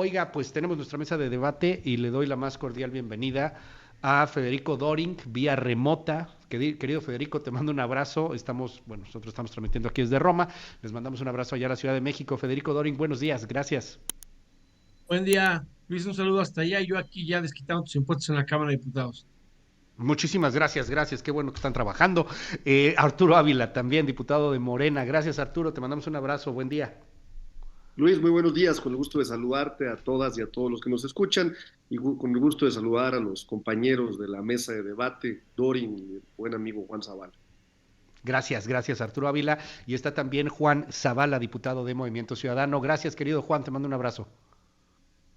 Oiga, pues tenemos nuestra mesa de debate y le doy la más cordial bienvenida a Federico Doring vía remota. Querido Federico, te mando un abrazo. Nosotros estamos transmitiendo aquí desde Roma. Les mandamos un abrazo allá a la Ciudad de México. Federico Doring, buenos días, gracias. Buen día, Luis, un saludo hasta allá. Yo aquí ya desquitando tus impuestos en la Cámara de Diputados. Muchísimas gracias, gracias. Qué bueno que están trabajando. Arturo Ávila, también diputado de Morena. Gracias, Arturo. Te mandamos un abrazo. Buen día. Luis, muy buenos días, con el gusto de saludarte a todas y a todos los que nos escuchan y con el gusto de saludar a los compañeros de la mesa de debate, Dorin y el buen amigo Juan Zavala. Gracias, gracias Arturo Ávila. Y está también Juan Zavala, diputado de Movimiento Ciudadano. Gracias, querido Juan, te mando un abrazo.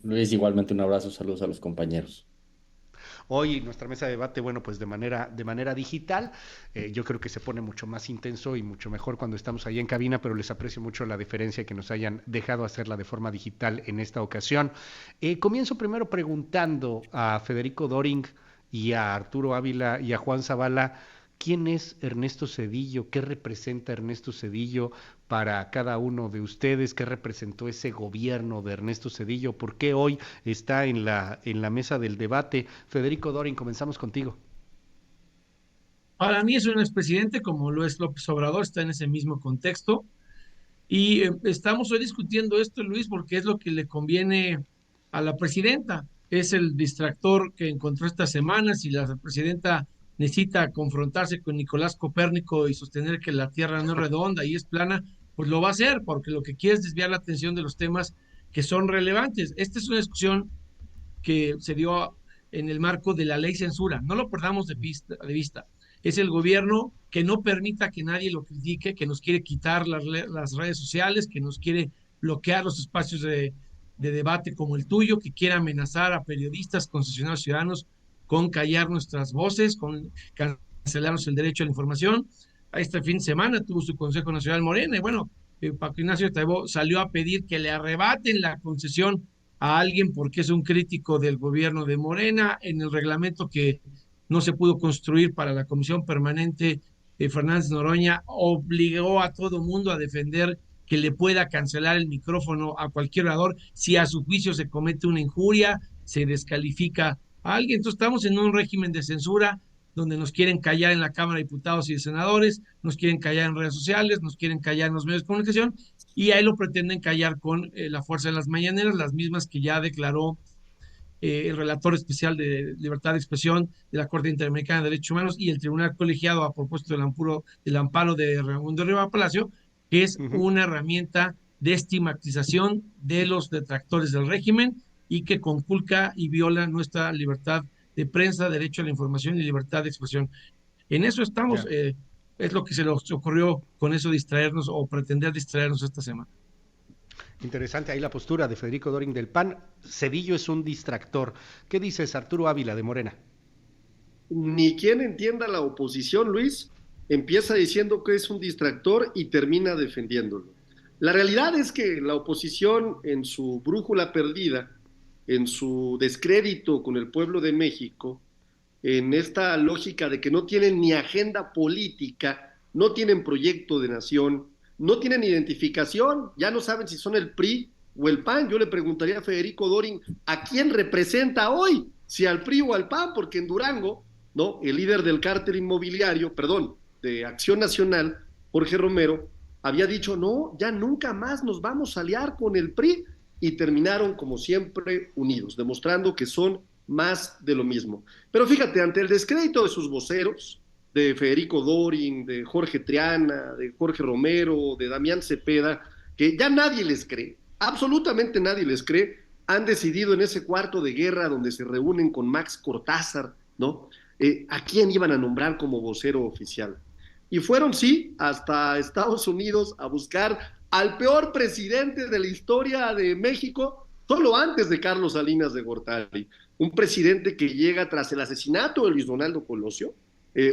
Luis, igualmente un abrazo, saludos a los compañeros. Hoy nuestra mesa de debate, bueno, pues de manera digital, yo creo que se pone mucho más intenso y mucho mejor cuando estamos ahí en cabina, pero les aprecio mucho la deferencia que nos hayan dejado hacerla de forma digital en esta ocasión. Comienzo primero preguntando a Federico Doring y a Arturo Ávila y a Juan Zavala, ¿quién es Ernesto Zedillo? ¿Qué representa Ernesto Zedillo para cada uno de ustedes? ¿Qué representó ese gobierno de Ernesto Zedillo? ¿Por qué hoy está en la mesa del debate? Federico Dorin, comenzamos contigo. Para mí es un expresidente, como lo es López Obrador, está en ese mismo contexto. Y estamos hoy discutiendo esto, Luis, porque es lo que le conviene a la presidenta. Es el distractor que encontró esta semana. Si la presidenta necesita confrontarse con Nicolás Copérnico y sostener que la Tierra no es redonda y es plana, pues lo va a hacer, porque lo que quiere es desviar la atención de los temas que son relevantes. Esta es una discusión que se dio en el marco de la ley censura. No lo perdamos de vista. Es el gobierno que no permita que nadie lo critique, que nos quiere quitar las redes sociales, que nos quiere bloquear los espacios de debate como el tuyo, que quiere amenazar a periodistas, concesionarios ciudadanos con callar nuestras voces, con cancelarnos el derecho a la información. Este fin de semana tuvo su Consejo Nacional Morena y bueno, Paco Ignacio Taibo salió a pedir que le arrebaten la concesión a alguien porque es un crítico del gobierno de Morena en el reglamento que no se pudo construir para la comisión permanente. Fernández Noroña obligó a todo mundo a defender que le pueda cancelar el micrófono a cualquier orador si a su juicio se comete una injuria, se descalifica a alguien. Entonces estamos en un régimen de censura donde nos quieren callar en la Cámara de Diputados y de Senadores, nos quieren callar en redes sociales, nos quieren callar en los medios de comunicación y ahí lo pretenden callar con la fuerza de las mañaneras, las mismas que ya declaró el relator especial de libertad de expresión de la Corte Interamericana de Derechos Humanos y el Tribunal Colegiado a propósito del amparo de Raimundo Riva Palacio, que es Uh -huh. una herramienta de estigmatización de los detractores del régimen y que conculca y viola nuestra libertad de prensa, derecho a la información y libertad de expresión. En eso estamos, Yeah. es lo que se nos ocurrió con eso distraernos o pretender distraernos esta semana. Interesante ahí la postura de Federico Doring del PAN. Cedillo es un distractor. ¿Qué dices, Arturo Ávila de Morena? Ni quien entienda la oposición, Luis, empieza diciendo que es un distractor y termina defendiéndolo. La realidad es que la oposición en su brújula perdida, en su descrédito con el pueblo de México, en esta lógica de que no tienen ni agenda política, no tienen proyecto de nación, no tienen identificación, ya no saben si son el PRI o el PAN. Yo le preguntaría a Federico Doring, ¿a quién representa hoy? Si al PRI o al PAN, porque en Durango, ¿no? El líder del cártel inmobiliario, perdón, de Acción Nacional, Jorge Romero, había dicho, no, ya nunca más nos vamos a aliar con el PRI, y terminaron, como siempre, unidos, demostrando que son más de lo mismo. Pero fíjate, ante el descrédito de sus voceros, de Federico Doring, de Jorge Triana, de Jorge Romero, de Damián Cepeda, que ya nadie les cree, absolutamente nadie les cree, han decidido en ese cuarto de guerra donde se reúnen con Max Cortázar, ¿no? ¿A quién iban a nombrar como vocero oficial? Y fueron, sí, hasta Estados Unidos a buscar al peor presidente de la historia de México, solo antes de Carlos Salinas de Gortari. Un presidente que llega tras el asesinato de Luis Donaldo Colosio,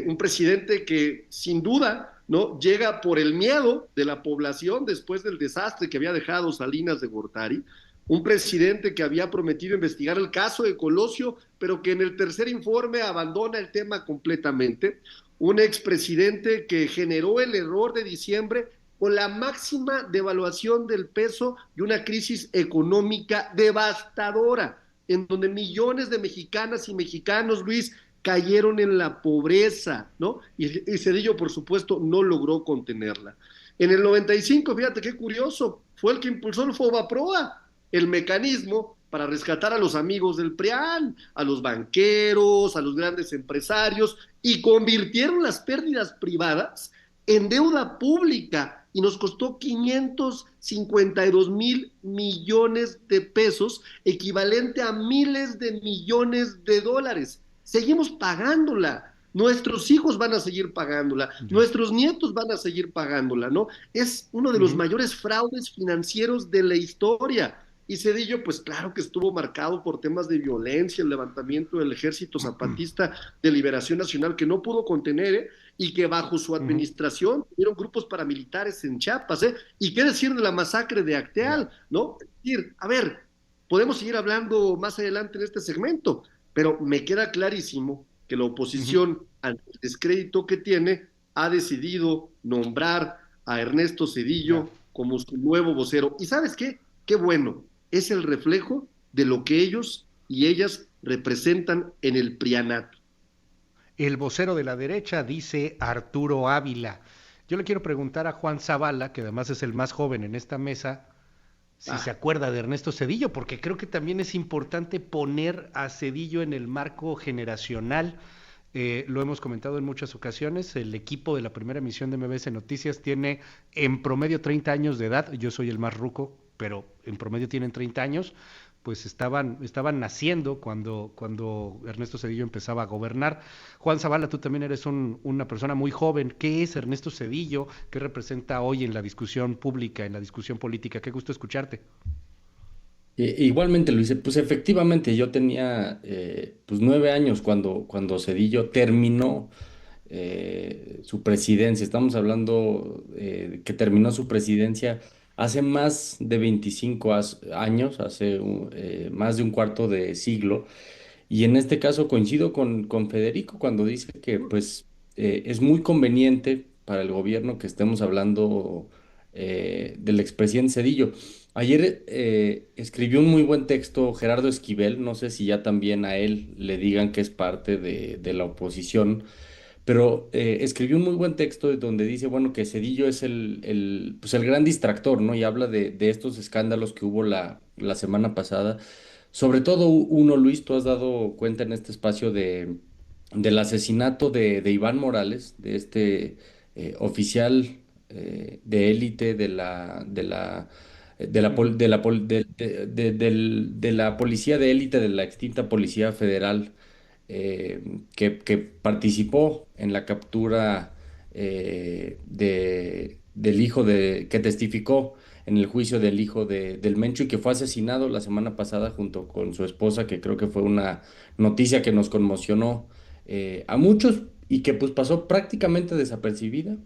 un presidente que sin duda, ¿no?, llega por el miedo de la población después del desastre que había dejado Salinas de Gortari, un presidente que había prometido investigar el caso de Colosio, pero que en el tercer informe abandona el tema completamente, un expresidente que generó el error de diciembre con la máxima devaluación del peso y una crisis económica devastadora, en donde millones de mexicanas y mexicanos, Luis, cayeron en la pobreza, ¿no? Y Cedillo, por supuesto, no logró contenerla. En el 95, fíjate qué curioso, fue el que impulsó el FOBAPROA, el mecanismo para rescatar a los amigos del PRIAN, a los banqueros, a los grandes empresarios, y convirtieron las pérdidas privadas en deuda pública y nos costó 552,000 millones de pesos, equivalente a miles de millones de dólares. Seguimos pagándola. Nuestros hijos van a seguir pagándola, nuestros nietos van a seguir pagándola, ¿no? Es uno de los mayores fraudes financieros de la historia. Y Cedillo, pues claro que estuvo marcado por temas de violencia, el levantamiento del Ejército Zapatista de Liberación Nacional que no pudo contener, y que bajo su administración tuvieron grupos paramilitares en Chiapas, y qué decir de la masacre de Acteal, ¿no? Es decir, a ver, podemos seguir hablando más adelante en este segmento, pero me queda clarísimo que la oposición, ante el descrédito que tiene, ha decidido nombrar a Ernesto Cedillo como su nuevo vocero. ¿Y sabes qué? Qué bueno, es el reflejo de lo que ellos y ellas representan en el prianato. El vocero de la derecha, dice Arturo Ávila. Yo le quiero preguntar a Juan Zavala, que además es el más joven en esta mesa, si se acuerda de Ernesto Cedillo, porque creo que también es importante poner a Cedillo en el marco generacional. Lo hemos comentado en muchas ocasiones, el equipo de la primera emisión de MBS Noticias tiene en promedio 30 años de edad, yo soy el más ruco, pero en promedio tienen 30 años, pues estaban naciendo cuando Ernesto Cedillo empezaba a gobernar. Juan Zavala, tú también eres una persona muy joven. ¿Qué es Ernesto Cedillo? ¿Qué representa hoy en la discusión pública, en la discusión política? Qué gusto escucharte. Igualmente, Luis, pues efectivamente yo tenía pues 9 años cuando Cedillo terminó su presidencia. Estamos hablando que terminó su presidencia hace más de 25 años, hace más de un cuarto de siglo. Y en este caso coincido con Federico cuando dice que pues es muy conveniente para el gobierno que estemos hablando del expresidente Cedillo. Ayer escribió un muy buen texto Gerardo Esquivel, no sé si ya también a él le digan que es parte de la oposición, pero escribió un muy buen texto donde dice, bueno, que Cedillo es pues el gran distractor, ¿no? Y habla de estos escándalos que hubo la semana pasada. Sobre todo uno, Luis, tú has dado cuenta en este espacio del asesinato de Iván Morales, de este oficial de élite de la policía de élite de la extinta Policía Federal, que participó en la captura del hijo que testificó en el juicio del hijo del Mencho y que fue asesinado la semana pasada junto con su esposa, que creo que fue una noticia que nos conmocionó a muchos y que pues pasó prácticamente desapercibida,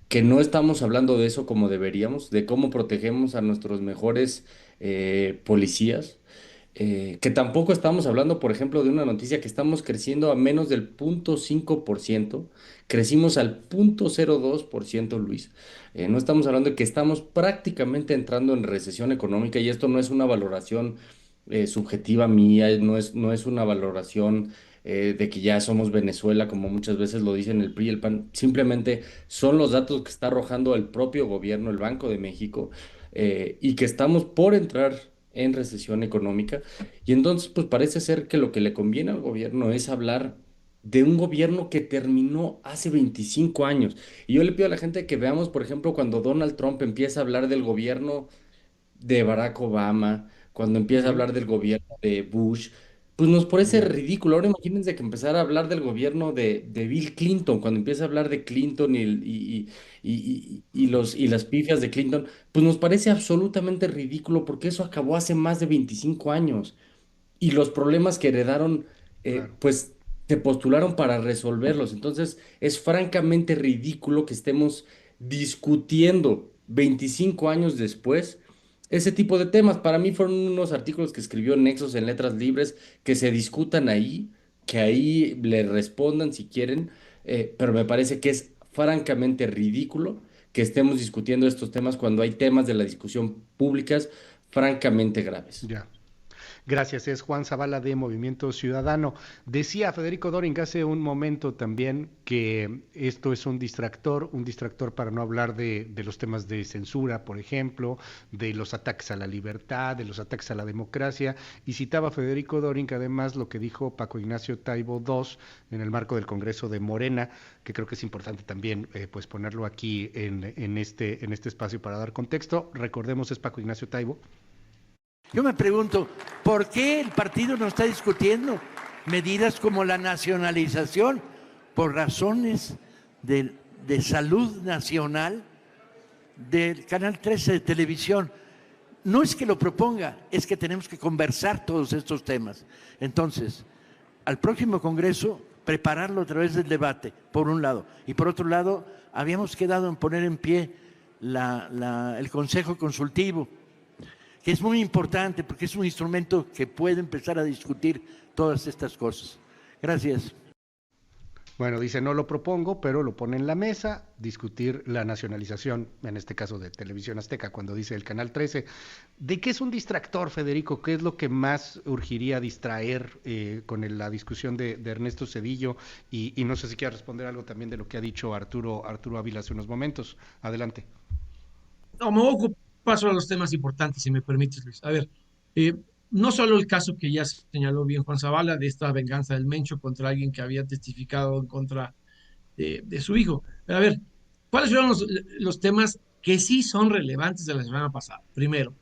que no estamos hablando de eso como deberíamos, de cómo protegemos a nuestros mejores policías, que tampoco estamos hablando, por ejemplo, de una noticia que estamos creciendo a menos del 0,5%, crecimos al 0,02%, Luis. No estamos hablando de que estamos prácticamente entrando en recesión económica y esto no es una valoración subjetiva mía, no es una valoración de que ya somos Venezuela, como muchas veces lo dicen el PRI y el PAN, simplemente son los datos que está arrojando el propio gobierno, el Banco de México, y que estamos por entrar en recesión económica. Y entonces, pues parece ser que lo que le conviene al gobierno es hablar de un gobierno que terminó hace 25 años. Y yo le pido a la gente que veamos, por ejemplo, cuando Donald Trump empieza a hablar del gobierno de Barack Obama, cuando empieza a hablar del gobierno de Bush, pues nos parece Ya. ridículo. Ahora imagínense que empezara a hablar del gobierno de Bill Clinton, cuando empieza a hablar de Clinton y las pifias de Clinton, pues nos parece absolutamente ridículo porque eso acabó hace más de 25 años y los problemas que heredaron, Claro. pues se postularon para resolverlos. Entonces, es francamente ridículo que estemos discutiendo 25 años después ese tipo de temas. Para mí fueron unos artículos que escribió Nexos en Letras Libres, que se discutan ahí, que ahí le respondan si quieren, pero me parece que es francamente ridículo que estemos discutiendo estos temas cuando hay temas de la discusión públicas francamente graves. Ya. Gracias, es Juan Zavala de Movimiento Ciudadano. Decía Federico Doring hace un momento también que esto es un distractor para no hablar de los temas de censura, por ejemplo, de los ataques a la libertad, de los ataques a la democracia, y citaba Federico Doring además lo que dijo Paco Ignacio Taibo II en el marco del Congreso de Morena, que creo que es importante también pues ponerlo aquí en este espacio para dar contexto. Recordemos, es Paco Ignacio Taibo. Yo me pregunto, ¿por qué el partido no está discutiendo medidas como la nacionalización por razones de salud nacional del Canal 13 de televisión? No es que lo proponga, es que tenemos que conversar todos estos temas. Entonces, al próximo Congreso, prepararlo a través del debate, por un lado. Y por otro lado, habíamos quedado en poner en pie el Consejo Consultivo, que es muy importante porque es un instrumento que puede empezar a discutir todas estas cosas. Gracias. Bueno, dice, no lo propongo, pero lo pone en la mesa, discutir la nacionalización, en este caso de Televisión Azteca, cuando dice el Canal 13. ¿De qué es un distractor, Federico? ¿Qué es lo que más urgiría distraer con la discusión de Ernesto Zedillo? Y no sé si quiere responder algo también de lo que ha dicho Arturo Ávila hace unos momentos. Adelante. No, me voy a ocupar paso a los temas importantes, si me permites, Luis. A ver, no solo el caso que ya señaló bien Juan Zavala de esta venganza del Mencho contra alguien que había testificado en contra de su hijo. Pero a ver, ¿cuáles fueron los temas que sí son relevantes de la semana pasada? Primero,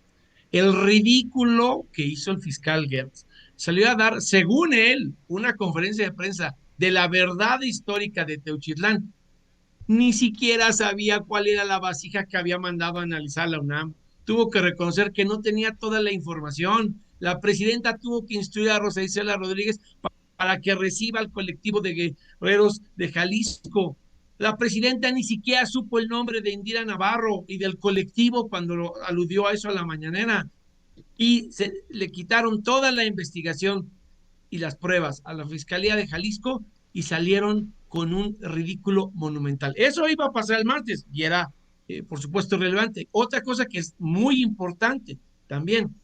el ridículo que hizo el fiscal Gertz. Salió a dar, según él, una conferencia de prensa de la verdad histórica de Teuchitlán. Ni siquiera sabía cuál era la vasija que había mandado a analizar la UNAM. Tuvo que reconocer que no tenía toda la información. La presidenta tuvo que instruir a Rosa Isela Rodríguez para que reciba al colectivo de guerreros de Jalisco. La presidenta ni siquiera supo el nombre de Indira Navarro y del colectivo cuando aludió a eso a la mañanera. Y le quitaron toda la investigación y las pruebas a la Fiscalía de Jalisco y salieron con un ridículo monumental. Eso iba a pasar el martes y era, por supuesto, relevante. Otra cosa que es muy importante también,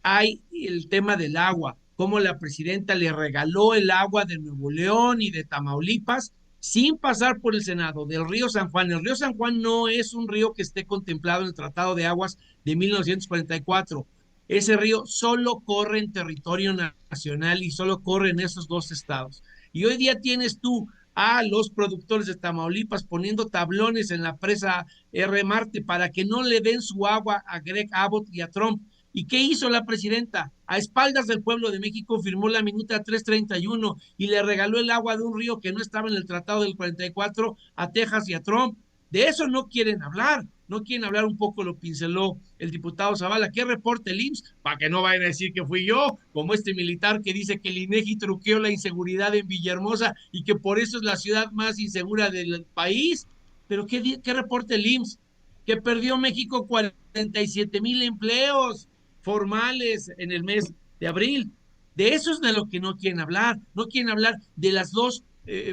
hay el tema del agua, cómo la presidenta le regaló el agua de Nuevo León y de Tamaulipas sin pasar por el Senado, del río San Juan. El río San Juan no es un río que esté contemplado en el Tratado de Aguas de 1944. Ese río solo corre en territorio nacional y solo corre en esos dos estados. Y hoy día tienes tú a los productores de Tamaulipas poniendo tablones en la presa R. Marte para que no le den su agua a Greg Abbott y a Trump. ¿Y qué hizo la presidenta? A espaldas del pueblo de México firmó la minuta 331 y le regaló el agua de un río que no estaba en el Tratado del 44 a Texas y a Trump. De eso no quieren hablar. No quieren hablar, un poco lo pinceló el diputado Zavala. ¿Qué reporte el IMSS? Para que no vayan a decir que fui yo, como este militar que dice que el INEGI truqueó la inseguridad en Villahermosa y que por eso es la ciudad más insegura del país. Pero ¿qué reporte el IMSS? Que perdió México 47,000 empleos formales en el mes de abril. De eso es de lo que no quieren hablar. No quieren hablar de las dos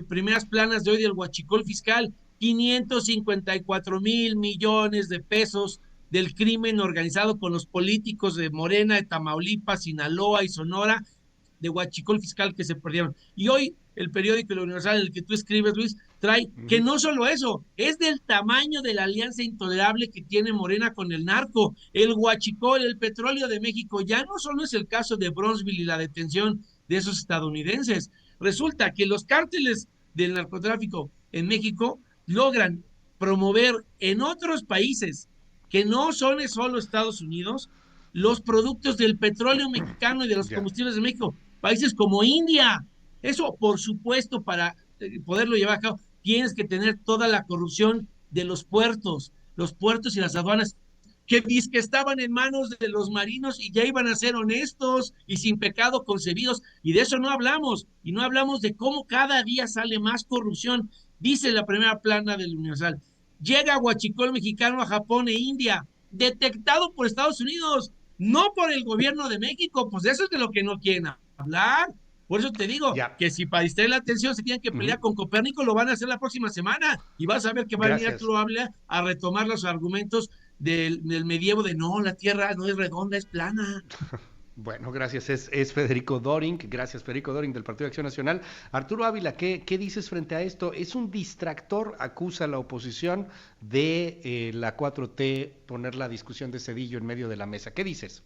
primeras planas de hoy del huachicol fiscal. 554,000 millones de pesos del crimen organizado con los políticos de Morena, de Tamaulipas, Sinaloa y Sonora, de huachicol fiscal que se perdieron. Y hoy el periódico El Universal, en el que tú escribes, Luis, trae que no solo eso, es del tamaño de la alianza intolerable que tiene Morena con el narco, el huachicol, el petróleo de México. Ya no solo es el caso de Bronzeville y la detención de esos estadounidenses. Resulta que los cárteles del narcotráfico en México logran promover en otros países que no son solo Estados Unidos los productos del petróleo mexicano y de los combustibles de México, países como India. Eso, por supuesto, para poderlo llevar a cabo, tienes que tener toda la corrupción de los puertos y las aduanas, que estaban en manos de los marinos y ya iban a ser honestos y sin pecado concebidos, y de eso no hablamos, y no hablamos de cómo cada día sale más corrupción. Dice la primera plana del Universal, llega huachicol mexicano a Japón e India, detectado por Estados Unidos, no por el gobierno de México. Pues eso es de lo que no quieren hablar, Por eso te digo Ya, que si para distraer la atención se tienen que pelear con Copérnico, lo van a hacer la próxima semana y vas a ver que va a venir gracias. Arturo Ávila a retomar los argumentos del medievo de no, la Tierra no es redonda, es plana. Bueno, gracias. Es Federico Doring. Gracias, Federico Doring del Partido de Acción Nacional. Arturo Ávila, ¿qué dices frente a esto? ¿Es un distractor? Acusa a la oposición de la 4T poner la discusión de Zedillo en medio de la mesa. ¿Qué dices?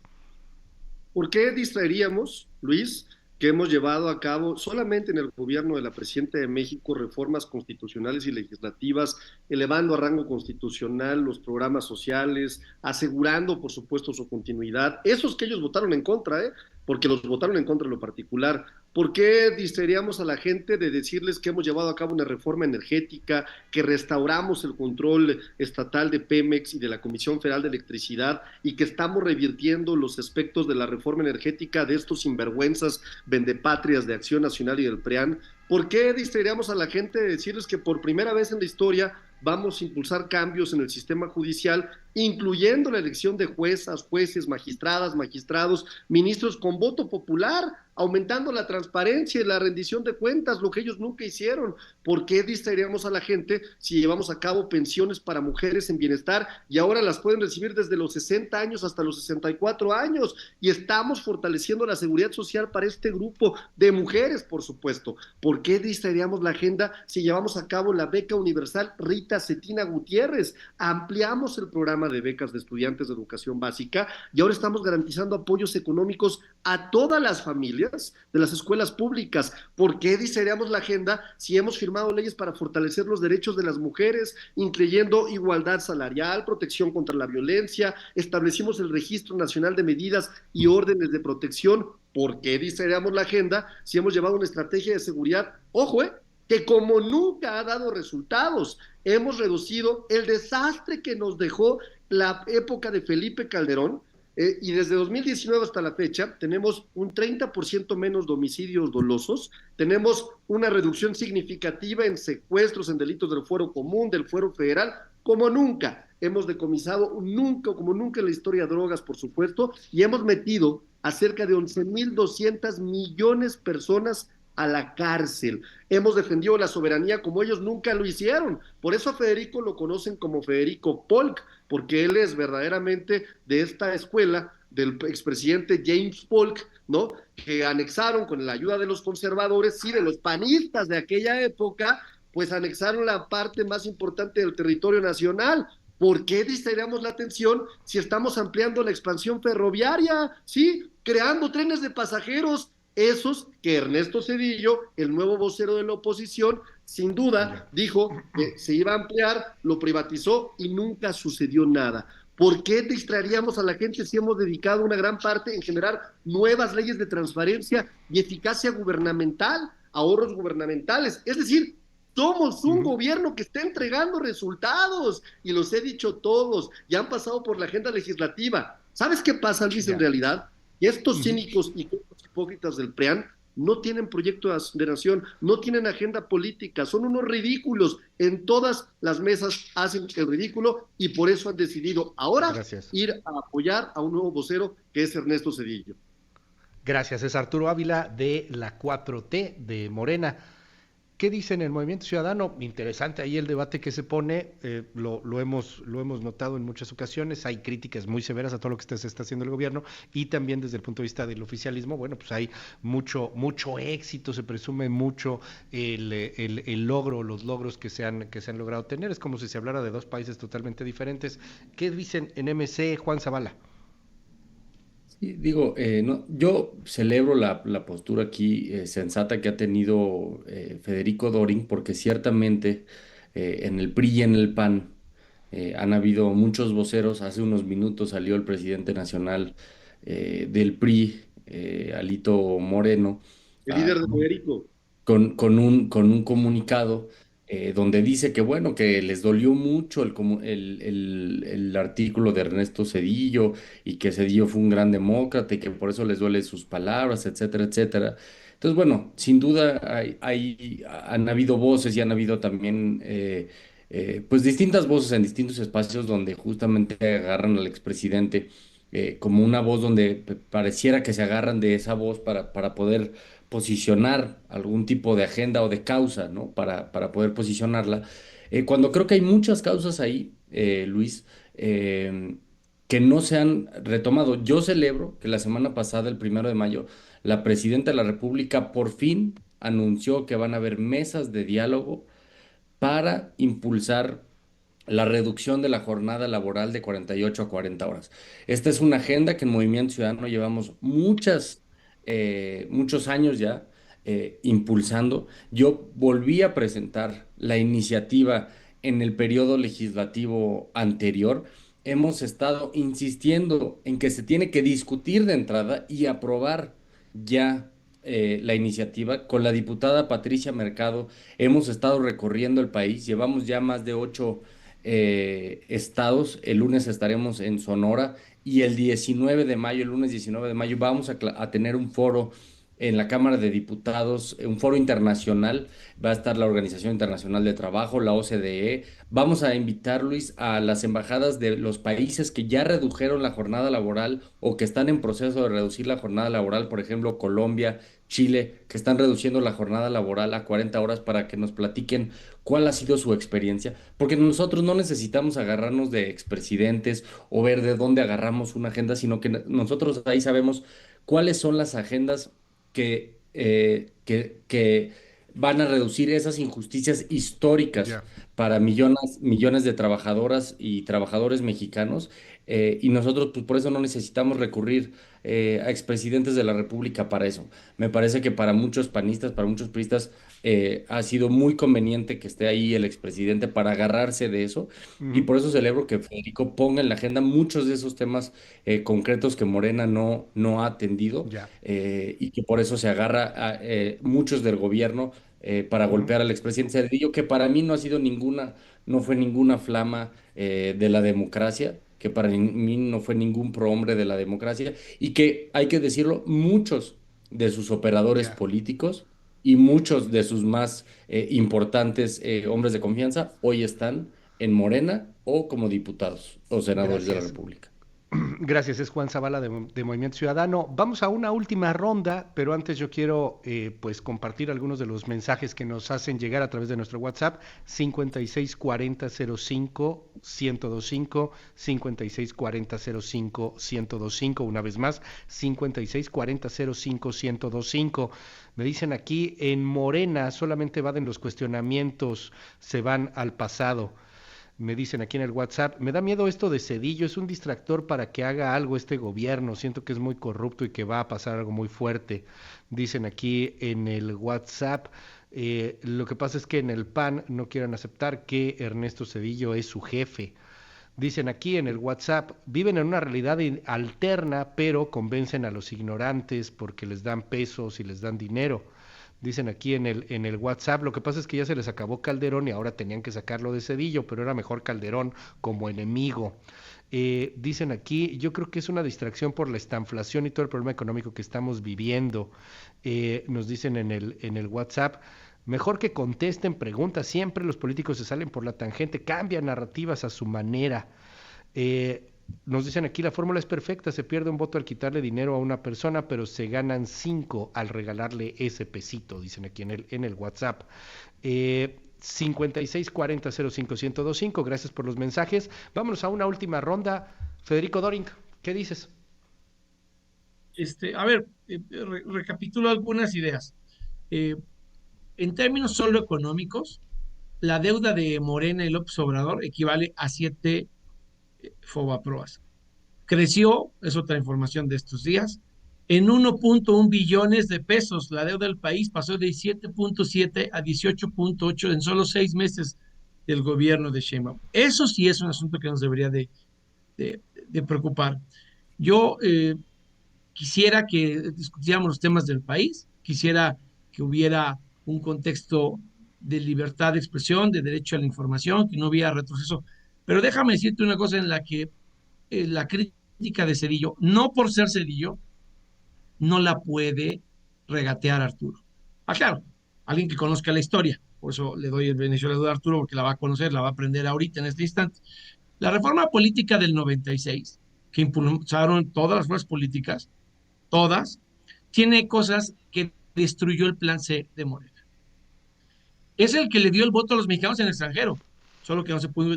¿Por qué distraeríamos, Luis, que hemos llevado a cabo solamente en el gobierno de la Presidenta de México reformas constitucionales y legislativas, elevando a rango constitucional los programas sociales, asegurando, por supuesto, su continuidad? Esos que ellos votaron en contra, porque los votaron en contra en lo particular. ¿Por qué distraeríamos a la gente de decirles que hemos llevado a cabo una reforma energética, que restauramos el control estatal de Pemex y de la Comisión Federal de Electricidad y que estamos revirtiendo los aspectos de la reforma energética de estos sinvergüenzas vendepatrias de Acción Nacional y del PRIAN? ¿Por qué distraeríamos a la gente de decirles que por primera vez en la historia vamos a impulsar cambios en el sistema judicial, incluyendo la elección de juezas, jueces, magistradas, magistrados, ministros con voto popular, aumentando la transparencia y la rendición de cuentas, lo que ellos nunca hicieron? ¿Por qué distraeríamos a la gente si llevamos a cabo pensiones para mujeres en bienestar y ahora las pueden recibir desde los 60 años hasta los 64 años? Y estamos fortaleciendo la seguridad social para este grupo de mujeres, por supuesto. ¿Por qué distraeríamos la agenda si llevamos a cabo la beca universal Rita Cetina Gutiérrez? Ampliamos el programa de becas de estudiantes de educación básica y ahora estamos garantizando apoyos económicos a todas las familias de las escuelas públicas. ¿Por qué distraeríamos la agenda si hemos firmado leyes para fortalecer los derechos de las mujeres, incluyendo igualdad salarial, protección contra la violencia? Establecimos el Registro Nacional de Medidas y Órdenes de Protección. ¿Por qué distraeríamos la agenda si hemos llevado una estrategia de seguridad, ojo, que como nunca ha dado resultados? Hemos reducido el desastre que nos dejó la época de Felipe Calderón, y desde 2019 hasta la fecha tenemos un 30% menos de homicidios dolosos, tenemos una reducción significativa en secuestros, en delitos del fuero común, del fuero federal, como nunca. Hemos decomisado como nunca en la historia de drogas, por supuesto, y hemos metido a cerca de 11.200 millones de personas a la cárcel. Hemos defendido la soberanía como ellos nunca lo hicieron. Por eso a Federico lo conocen como Federico Polk, porque él es verdaderamente de esta escuela del expresidente James Polk, ¿no? Que anexaron con la ayuda de los conservadores y de los panistas de aquella época, pues anexaron la parte más importante del territorio nacional. ¿Por qué distraeríamos la atención si estamos ampliando la expansión ferroviaria? Sí, creando trenes de pasajeros, esos que Ernesto Zedillo, el nuevo vocero de la oposición, sin duda dijo que se iba a ampliar, lo privatizó y nunca sucedió nada. ¿Por qué distraeríamos a la gente si hemos dedicado una gran parte en generar nuevas leyes de transparencia y eficacia gubernamental, ahorros gubernamentales? Es decir, somos un gobierno que está entregando resultados, y los he dicho todos, ya han pasado por la agenda legislativa. ¿Sabes qué pasa, Luis, en realidad? Y estos cínicos y hipócritas del PRIAN no tienen proyecto de nación, no tienen agenda política, son unos ridículos. En todas las mesas hacen el ridículo y por eso han decidido ahora ir a apoyar a un nuevo vocero que es Ernesto Zedillo. Gracias, es Arturo Ávila de la 4T de Morena. ¿Qué dicen el Movimiento Ciudadano? Interesante ahí el debate que se pone, lo hemos notado en muchas ocasiones, hay críticas muy severas a todo lo que se está haciendo el gobierno y también desde el punto de vista del oficialismo, bueno, pues hay mucho éxito, se presume mucho el logro, los logros que se han logrado tener, es como si se hablara de dos países totalmente diferentes. ¿Qué dicen en MC, Juan Zavala? Sí, digo, no, yo celebro la postura aquí sensata que ha tenido Federico Doring, porque ciertamente en el PRI y en el PAN han habido muchos voceros. Hace unos minutos salió el presidente nacional del PRI, Alito Moreno, El líder de Federico. con un comunicado donde dice que bueno, que les dolió mucho el artículo de Ernesto Zedillo y que Zedillo fue un gran demócrata y que por eso les duele sus palabras, etcétera, etcétera. Entonces, bueno, sin duda han habido voces y han habido también pues distintas voces en distintos espacios donde justamente agarran al expresidente como una voz donde pareciera que se agarran de esa voz para poder posicionar algún tipo de agenda o de causa, ¿no? Para poder posicionarla. Cuando creo que hay muchas causas ahí, Luis, eh, que no se han retomado. Yo celebro que la semana pasada, el 1 de mayo, la presidenta de la República por fin anunció que van a haber mesas de diálogo para impulsar la reducción de la jornada laboral de 48 a 40 horas. Esta es una agenda que en Movimiento Ciudadano llevamos muchos años ya impulsando. Yo volví a presentar la iniciativa en el periodo legislativo anterior. Hemos estado insistiendo en que se tiene que discutir de entrada y aprobar ya la iniciativa. Con la diputada Patricia Mercado hemos estado recorriendo el país, llevamos ya más de 8 estados. El lunes estaremos en Sonora y el 19 de mayo, el lunes 19 de mayo, vamos a tener un foro en la Cámara de Diputados, un foro internacional. Va a estar la Organización Internacional de Trabajo, la OCDE. Vamos a invitar, Luis, a las embajadas de los países que ya redujeron la jornada laboral o que están en proceso de reducir la jornada laboral, por ejemplo, Colombia, Chile, que están reduciendo la jornada laboral a 40 horas para que nos platiquen cuál ha sido su experiencia, porque nosotros no necesitamos agarrarnos de expresidentes o ver de dónde agarramos una agenda, sino que nosotros ahí sabemos cuáles son las agendas que van a reducir esas injusticias históricas Ya. para millones de trabajadoras y trabajadores mexicanos. Y nosotros, pues por eso no necesitamos recurrir a expresidentes de la República para eso. Me parece que para muchos panistas, para muchos priistas, ha sido muy conveniente que esté ahí el expresidente para agarrarse de eso. Y Ujú. por eso celebro que Federico ponga en la agenda muchos de esos temas concretos que Morena no ha atendido, Ya. y que por eso se agarra a muchos del gobierno para Ujú. golpear al expresidente Cedillo, que para mí no fue ninguna flama de la democracia, que para mí no fue ningún prohombre de la democracia, y que, hay que decirlo, muchos de sus operadores Ya. políticos y muchos de sus más importantes hombres de confianza hoy están en Morena o como diputados o senadores de la Gracias. República. Gracias, es Juan Zavala de Movimiento Ciudadano. Vamos a una última ronda, pero antes yo quiero pues compartir algunos de los mensajes que nos hacen llegar a través de nuestro WhatsApp 564005-1025, 564005-1025, una vez más 564005-1025. Me dicen aquí en Morena solamente evaden los cuestionamientos, se van al pasado. Me dicen aquí en el WhatsApp, me da miedo esto de Cedillo, es un distractor para que haga algo este gobierno, siento que es muy corrupto y que va a pasar algo muy fuerte. Dicen aquí en el WhatsApp, lo que pasa es que en el PAN no quieren aceptar que Ernesto Cedillo es su jefe. Dicen aquí en el WhatsApp, viven en una realidad alterna, pero convencen a los ignorantes porque les dan pesos y les dan dinero. Dicen aquí en el WhatsApp, lo que pasa es que ya se les acabó Calderón y ahora tenían que sacarlo de Cedillo, pero era mejor Calderón como enemigo. Dicen aquí, yo creo que es una distracción por la estanflación y todo el problema económico que estamos viviendo. Nos dicen en el WhatsApp, mejor que contesten preguntas, siempre los políticos se salen por la tangente, cambian narrativas a su manera. Nos dicen aquí, la fórmula es perfecta, se pierde un voto al quitarle dinero a una persona, pero se ganan 5 al regalarle ese pesito, dicen aquí en el WhatsApp. 5640051025, gracias por los mensajes. Vámonos a una última ronda. Federico Doring, ¿qué dices? A ver, recapitulo algunas ideas. Eh, en términos solo económicos, la deuda de Morena y López Obrador equivale a 7 Fobaproas. Creció, es otra información de estos días, en 1.1 billones de pesos. La deuda del país pasó de 7.7 a 18.8 en solo 6 meses del gobierno de Sheinbaum. Eso sí es un asunto que nos debería de preocupar. Yo quisiera que discutiéramos los temas del país, quisiera que hubiera un contexto de libertad de expresión, de derecho a la información, que no hubiera retroceso. Pero déjame decirte una cosa en la que la crítica de Cedillo, no por ser Cedillo, no la puede regatear Arturo. Claro, alguien que conozca la historia, por eso le doy el beneficio de la duda a Arturo, porque la va a conocer, la va a aprender ahorita en este instante. La reforma política del 96, que impulsaron todas las fuerzas políticas, todas, tiene cosas que destruyó el plan C de Morena. Es el que le dio el voto a los mexicanos en el extranjero, solo que no se pudo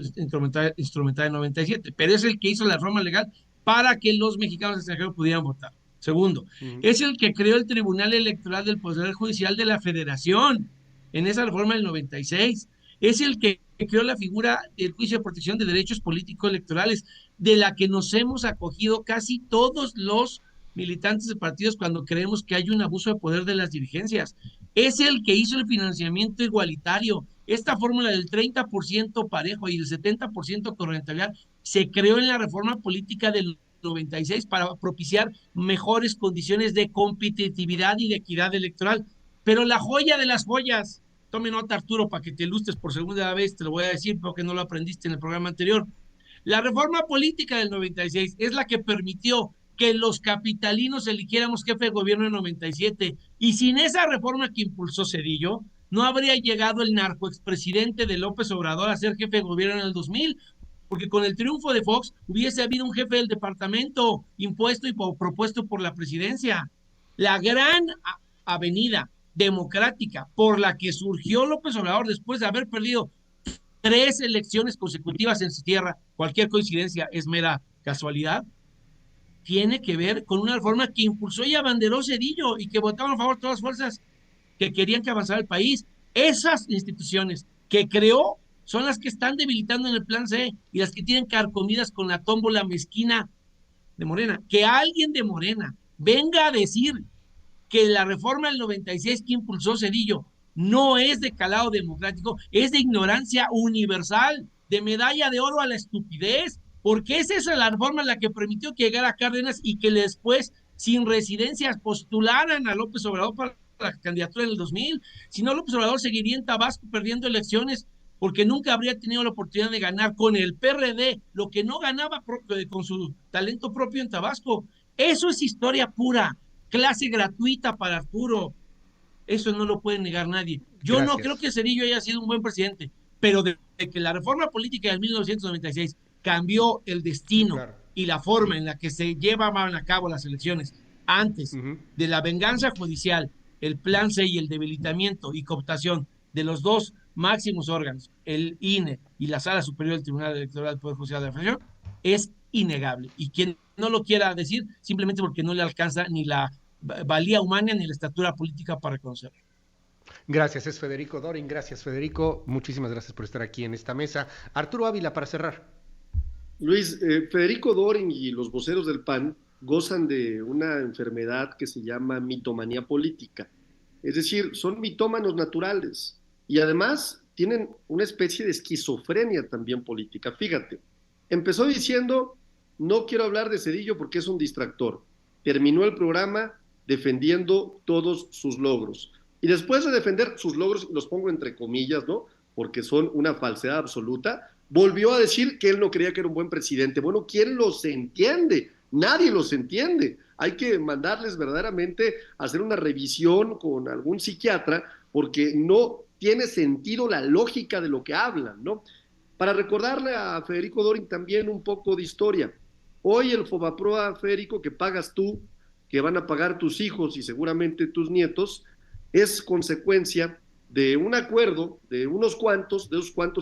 instrumentar en 97, pero es el que hizo la reforma legal para que los mexicanos extranjeros pudieran votar. Segundo, es el que creó el Tribunal Electoral del Poder Judicial de la Federación en esa reforma del 96. Es el que creó la figura del juicio de protección de derechos políticos electorales, de la que nos hemos acogido casi todos los militantes de partidos cuando creemos que hay un abuso de poder de las dirigencias. Es el que hizo el financiamiento igualitario. Esta fórmula del 30% parejo y el 70% con rentabilidad se creó en la reforma política del 96 para propiciar mejores condiciones de competitividad y de equidad electoral. Pero la joya de las joyas, tome nota Arturo para que te ilustres por segunda vez, te lo voy a decir porque no lo aprendiste en el programa anterior. La reforma política del 96 es la que permitió que los capitalinos eligiéramos jefe de gobierno en 97, y sin esa reforma que impulsó Zedillo, no habría llegado el narcoexpresidente de López Obrador a ser jefe de gobierno en el 2000, porque con el triunfo de Fox hubiese habido un jefe del departamento impuesto y propuesto por la presidencia. La gran avenida democrática por la que surgió López Obrador después de haber perdido 3 elecciones consecutivas en su tierra, cualquier coincidencia es mera casualidad, tiene que ver con una reforma que impulsó y abanderó Zedillo y que votaron a favor de todas las fuerzas que querían que avanzara el país. Esas instituciones que creó son las que están debilitando en el plan C y las que tienen carcomidas con la tómbola mezquina de Morena. Que alguien de Morena venga a decir que la reforma del 96 que impulsó Zedillo no es de calado democrático, es de ignorancia universal, de medalla de oro a la estupidez, porque es esa la reforma la que permitió que llegara Cárdenas y que después, sin residencias, postularan a López Obrador para la candidatura en el 2000. Si no, López Obrador seguiría en Tabasco perdiendo elecciones, porque nunca habría tenido la oportunidad de ganar con el PRD lo que no ganaba con su talento propio en Tabasco. Eso es historia pura, clase gratuita para Arturo. Eso no lo puede negar nadie. Yo no creo que Zedillo haya sido un buen presidente, pero de que la reforma política del 1996 cambió el destino y la forma en la que se llevaban a cabo las elecciones antes de la venganza judicial, el plan C y el debilitamiento y cooptación de los dos máximos órganos, el INE y la Sala Superior del Tribunal Electoral del Poder Judicial de la Federación, es innegable. Y quien no lo quiera decir, simplemente porque no le alcanza ni la valía humana ni la estatura política para reconocerlo. Gracias, es Federico Dorin. Gracias, Federico. Muchísimas gracias por estar aquí en esta mesa. Arturo Ávila, para cerrar. Luis, Federico Dorin y los voceros del PAN gozan de una enfermedad que se llama mitomanía política. Es decir, son mitómanos naturales y además tienen una especie de esquizofrenia también política. Fíjate, empezó diciendo, no quiero hablar de Zedillo porque es un distractor. Terminó el programa defendiendo todos sus logros. Y después de defender sus logros, los pongo entre comillas, ¿no? Porque son una falsedad absoluta, volvió a decir que él no creía que era un buen presidente. Bueno, ¿quién los entiende? Nadie los entiende. Hay que mandarles verdaderamente a hacer una revisión con algún psiquiatra porque no tiene sentido la lógica de lo que hablan, ¿no? Para recordarle a Federico Dorin también un poco de historia. Hoy el Fobaproa, Federico, que pagas tú, que van a pagar tus hijos y seguramente tus nietos, es consecuencia de un acuerdo de unos cuantos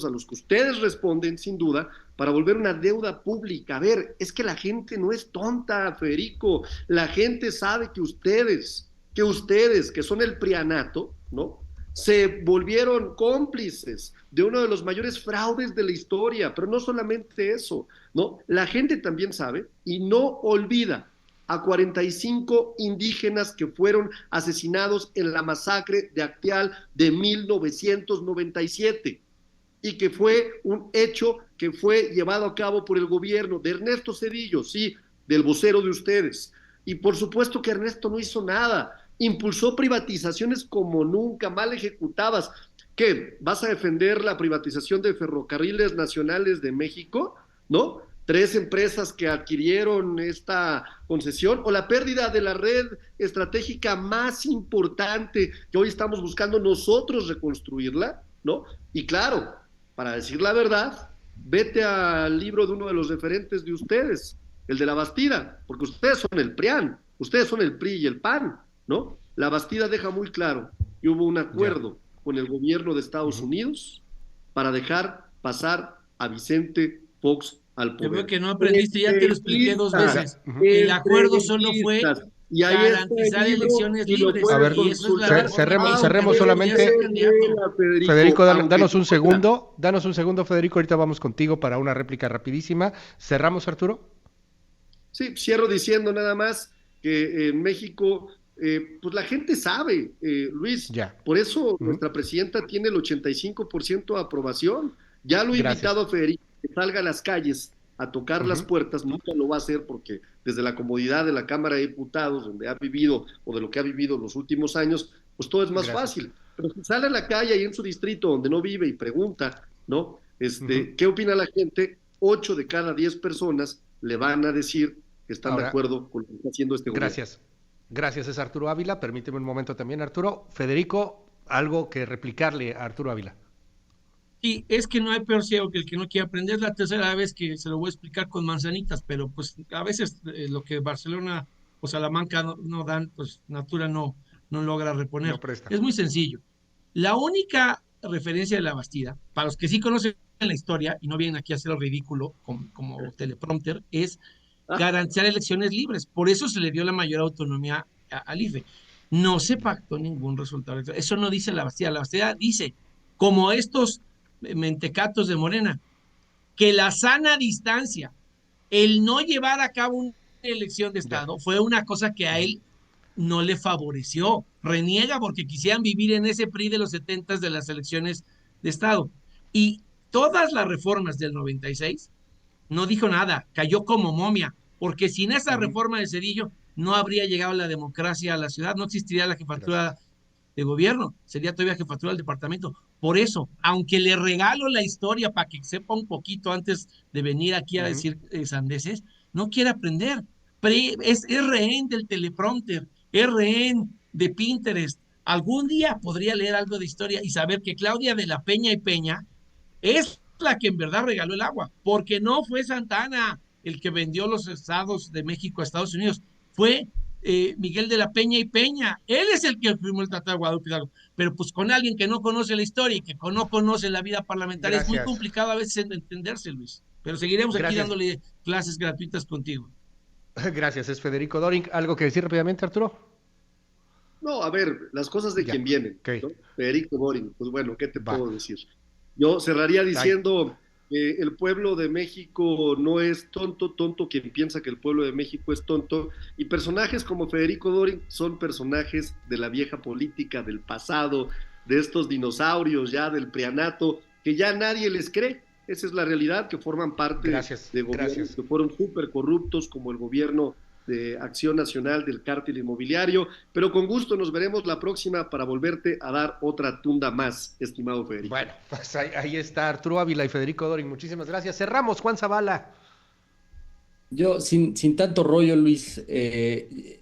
a los que ustedes responden, sin duda, para volver una deuda pública. A ver, es que la gente no es tonta, Federico. La gente sabe que ustedes, que son el prianato, ¿no?, se volvieron cómplices de uno de los mayores fraudes de la historia. Pero no solamente eso, ¿no? La gente también sabe y no olvida a 45 indígenas que fueron asesinados en la masacre de Acteal de 1997 y que fue un hecho que fue llevado a cabo por el gobierno de Ernesto Zedillo, sí, del vocero de ustedes. Y por supuesto que Ernesto no hizo nada, impulsó privatizaciones como nunca, mal ejecutadas. ¿Qué? ¿Vas a defender la privatización de Ferrocarriles Nacionales de México? ¿No? 3 empresas que adquirieron esta concesión, o la pérdida de la red estratégica más importante que hoy estamos buscando nosotros reconstruirla, ¿no? Y claro, para decir la verdad, vete al libro de uno de los referentes de ustedes, el de la Bastida, porque ustedes son el PRIAN, ustedes son el PRI y el PAN, ¿no? La Bastida deja muy claro que hubo un acuerdo con el gobierno de Estados Unidos para dejar pasar a Vicente Fox al Yo veo poder. que no aprendiste, ya te lo expliqué 2 veces. El acuerdo solo fue y ahí garantizar elecciones libres. A ver, Y eso es la cerremos solamente. Federico, danos un segundo, Federico, ahorita vamos contigo para una réplica rapidísima. ¿Cerramos, Arturo? Sí, cierro diciendo nada más que en México, pues la gente sabe, Luis, por eso nuestra presidenta tiene el 85% de aprobación. Ya lo he invitado a Federico que salga a las calles a tocar las puertas, nunca lo va a hacer porque desde la comodidad de la Cámara de Diputados, donde ha vivido o de lo que ha vivido los últimos años, pues todo es más fácil. Pero si sale a la calle ahí en su distrito donde no vive y pregunta, ¿no? ¿Qué opina la gente? 8 de cada 10 personas le van a decir que están de acuerdo con lo que está haciendo este gobierno. Gracias, es Arturo Ávila. Permíteme un momento también, Arturo. Federico, algo que replicarle a Arturo Ávila. Y es que no hay peor ciego que el que no quiere aprender. Es la tercera vez que se lo voy a explicar con manzanitas, pero pues a veces lo que Barcelona o Salamanca no dan, pues Natura no logra reponer. No presta. Es muy sencillo. La única referencia de la Bastida, para los que sí conocen la historia y no vienen aquí a hacer el ridículo como teleprompter, es garantizar elecciones libres. Por eso se le dio la mayor autonomía al IFE. No se pactó ningún resultado electoral. Eso no dice la Bastida. La Bastida dice, como estos mentecatos de Morena, que la sana distancia, el no llevar a cabo una elección de Estado, fue una cosa que a él no le favoreció. Reniega porque quisieran vivir en ese PRI de los 70s de las elecciones de Estado. Y todas las reformas del 96 no dijo nada, cayó como momia, porque sin esa reforma de Zedillo no habría llegado la democracia a la ciudad, no existiría la jefatura de gobierno, sería todavía jefatura del departamento. Por eso, aunque le regalo la historia para que sepa un poquito antes de venir aquí a decir sandeces, no quiere aprender. Es rehén del teleprompter, es rehén de Pinterest. Algún día podría leer algo de historia y saber que Claudia de la Peña y Peña es la que en verdad regaló el agua, porque no fue Santana el que vendió los estados de México a Estados Unidos, fue Miguel de la Peña y Peña. Él es el que firmó el Tratado de Guadalupe Hidalgo. Pero pues con alguien que no conoce la historia y que no conoce la vida parlamentaria es muy complicado a veces entenderse, Luis. Pero seguiremos aquí dándole clases gratuitas contigo. Gracias, es Federico Doring. ¿Algo que decir rápidamente, Arturo? No, a ver, las cosas de quien vienen, ¿no? Federico Doring, pues bueno, ¿qué te puedo decir? Yo cerraría diciendo que el pueblo de México no es tonto quien piensa que el pueblo de México es tonto, y personajes como Federico Doring son personajes de la vieja política, del pasado, de estos dinosaurios ya del prianato, que ya nadie les cree. Esa es la realidad, que forman parte de gobiernos que fueron súper corruptos, como el gobierno de Acción Nacional del cártel inmobiliario, pero con gusto nos veremos la próxima para volverte a dar otra tunda más, estimado Federico. Bueno, pues ahí está Arturo Ávila y Federico Doring, muchísimas gracias. Cerramos, Juan Zavala. Yo, sin tanto rollo, Luis,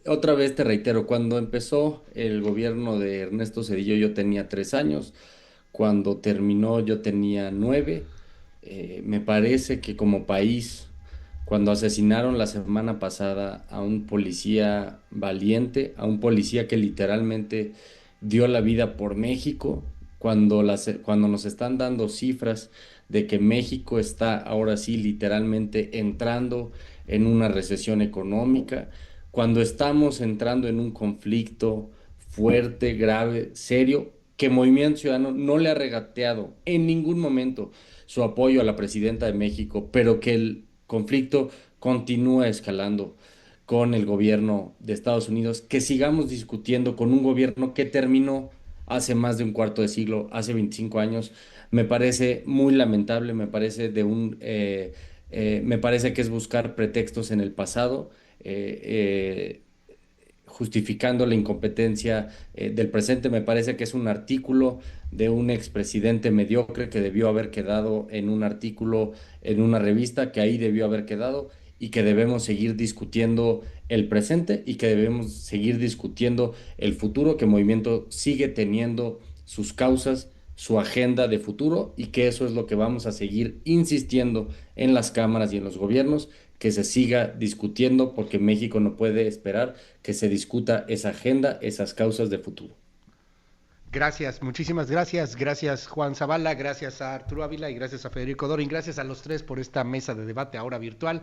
otra vez te reitero, cuando empezó el gobierno de Ernesto Zedillo yo tenía 3 años, cuando terminó yo tenía 9, me parece que como país, cuando asesinaron la semana pasada a un policía valiente, a un policía que literalmente dio la vida por México, cuando nos están dando cifras de que México está ahora sí literalmente entrando en una recesión económica, cuando estamos entrando en un conflicto fuerte, grave, serio, que Movimiento Ciudadano no le ha regateado en ningún momento su apoyo a la presidenta de México, pero que el conflicto continúa escalando con el gobierno de Estados Unidos, que sigamos discutiendo con un gobierno que terminó hace más de un cuarto de siglo, hace 25 años, me parece muy lamentable, me parece me parece que es buscar pretextos en el pasado, justificando la incompetencia del presente. Me parece que es un artículo de un expresidente mediocre que debió haber quedado en un artículo en una revista, que ahí debió haber quedado, y que debemos seguir discutiendo el presente y que debemos seguir discutiendo el futuro, que Movimiento sigue teniendo sus causas, su agenda de futuro, y que eso es lo que vamos a seguir insistiendo en las cámaras y en los gobiernos, que que se siga discutiendo, porque México no puede esperar que se discuta esa agenda, esas causas de futuro. Gracias, muchísimas gracias. Gracias Juan Zavala, gracias a Arturo Ávila y gracias a Federico Dorin. Gracias a los tres por esta mesa de debate ahora virtual.